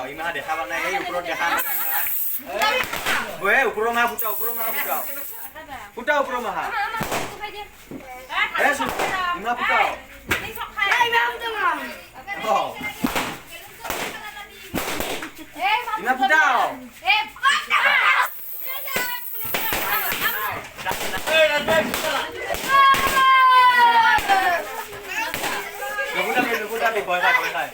Ima দেখা নাই এই উপৰত দেখা নাই ওই উপৰ মা ফুটাও ফুটাও উপৰ মা এ শুন ইমা ফুটাও ইমা ফুটাও Nó cũng đang bị bói vai.